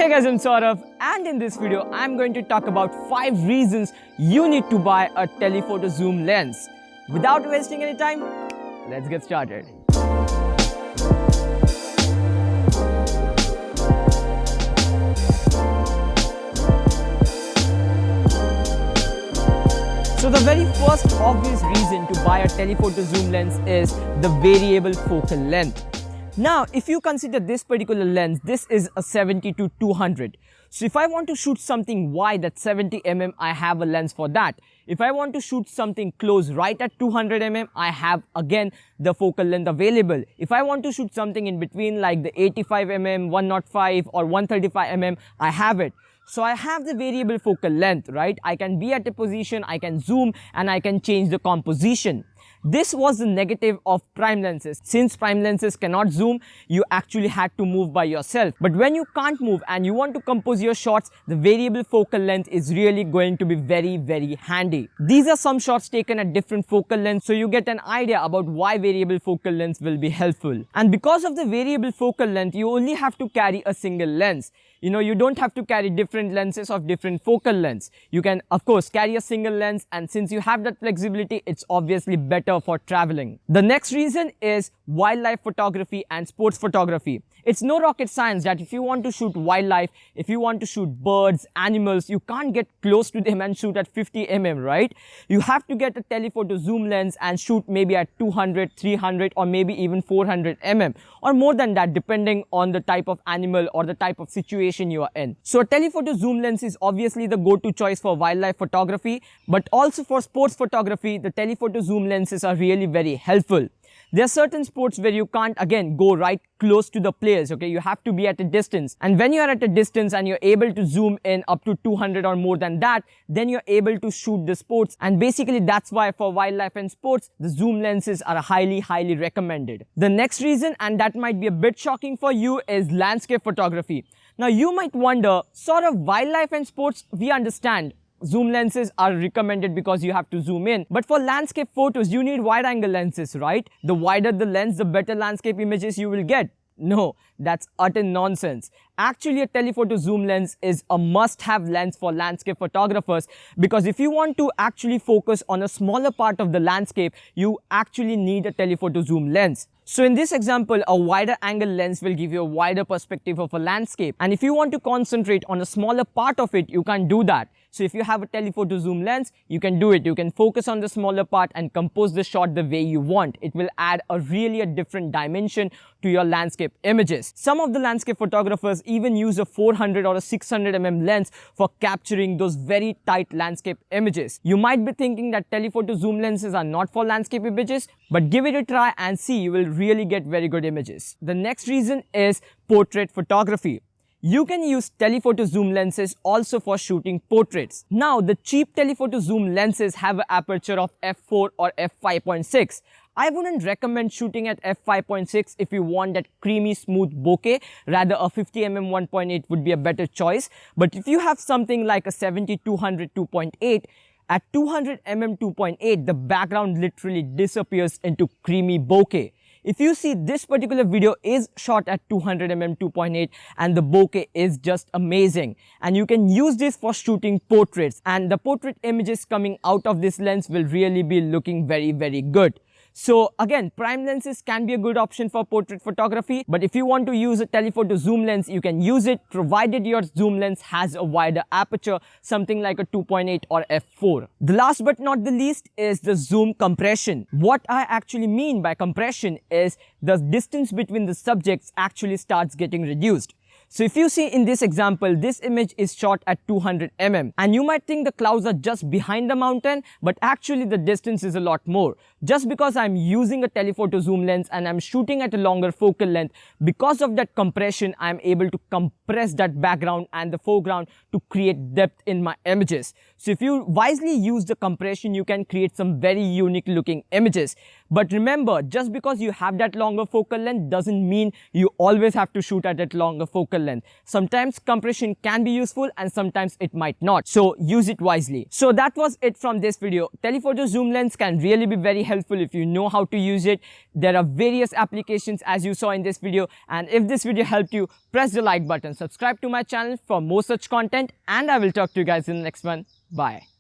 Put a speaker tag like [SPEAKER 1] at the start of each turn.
[SPEAKER 1] Hey guys, I'm Saurav, and in this video I'm going to talk about 5 reasons you need to buy a telephoto zoom lens. Without wasting any time, let's get started. So the very first obvious reason to buy a telephoto zoom lens is the variable focal length. Now, if you consider this particular lens, this is a 70 to 200. So if I want to shoot something wide at 70 mm, I have a lens for that. If I want to shoot something close right at 200 mm, I have again the focal length available. If I want to shoot something in between like the 85 mm, 105 or 135 mm, I have it. So I have the variable focal length, right? I can be at a position, I can zoom, and I can change the composition. This was the negative of prime lenses. Since prime lenses cannot zoom, you actually had to move by yourself. But when you can't move and you want to compose your shots, the variable focal length is really going to be very handy. These are some shots taken at different focal lengths, so you get an idea about why variable focal length will be helpful. And because of the variable focal length, you only have to carry a single lens. You don't have to carry different lenses of different focal lengths. You can, of course, carry a single lens, and since you have that flexibility, it's obviously better for traveling. The next reason is wildlife photography and sports photography. It's no rocket science that if you want to shoot wildlife, if you want to shoot birds, animals, you can't get close to them and shoot at 50 mm, right? You have to get a telephoto zoom lens and shoot maybe at 200, 300 or maybe even 400 mm or more than that, depending on the type of animal or the type of situation you are in. So a telephoto zoom lens is obviously the go-to choice for wildlife photography, but also for sports photography, the telephoto zoom lenses are really very helpful. There are certain sports where you can't again go right close to the players, okay? You have to be at a distance, and when you are at a distance and you're able to zoom in up to 200 or more than that, then you're able to shoot the sports. And basically that's why for wildlife and sports, the zoom lenses are highly recommended. The next reason, and that might be a bit shocking for you, is landscape photography. Now you might wonder, sort of wildlife and sports, we understand. Zoom lenses are recommended because you have to zoom in. But for landscape photos, you need wide angle lenses, right? The wider the lens, the better landscape images you will get. No, that's utter nonsense. Actually, a telephoto zoom lens is a must-have lens for landscape photographers, because if you want to actually focus on a smaller part of the landscape, you actually need a telephoto zoom lens. So in this example, a wider angle lens will give you a wider perspective of a landscape. And if you want to concentrate on a smaller part of it, you can't do that. So if you have a telephoto zoom lens, you can do it. You can focus on the smaller part and compose the shot the way you want. It will add a different dimension to your landscape images. Some of the landscape photographers even use a 400 or a 600 mm lens for capturing those very tight landscape images. You might be thinking that telephoto zoom lenses are not for landscape images, but give it a try and see, you will really get very good images. The next reason is portrait photography. You can use telephoto zoom lenses also for shooting portraits. Now, the cheap telephoto zoom lenses have an aperture of f4 or f5.6. I wouldn't recommend shooting at f5.6 if you want that creamy smooth bokeh. Rather, a 50mm 1.8 would be a better choice. But if you have something like a 70-200 2.8, at 200 mm 2.8, the background literally disappears into creamy bokeh. If you see, this particular video is shot at 200 mm 2.8 and the bokeh is just amazing. And you can use this for shooting portraits, and the portrait images coming out of this lens will really be looking very good. So again, prime lenses can be a good option for portrait photography, but if you want to use a telephoto zoom lens, you can use it provided your zoom lens has a wider aperture, something like a 2.8 or f4. The last but not the least is the zoom compression. What I actually mean by compression is the distance between the subjects actually starts getting reduced. So if you see in this example, this image is shot at 200 mm, and you might think the clouds are just behind the mountain, but actually the distance is a lot more. Just because I'm using a telephoto zoom lens and I'm shooting at a longer focal length, because of that compression, I'm able to compress that background and the foreground to create depth in my images. So if you wisely use the compression, you can create some very unique looking images. But remember, just because you have that longer focal length doesn't mean you always have to shoot at that longer focal focal length. Sometimes compression can be useful and sometimes it might not. So use it wisely. So that was it from this video. Telephoto zoom lens can really be very helpful if you know how to use it. There are various applications as you saw in this video, and if this video helped you, press the like button, subscribe to my channel for more such content, and I will talk to you guys in the next one. Bye.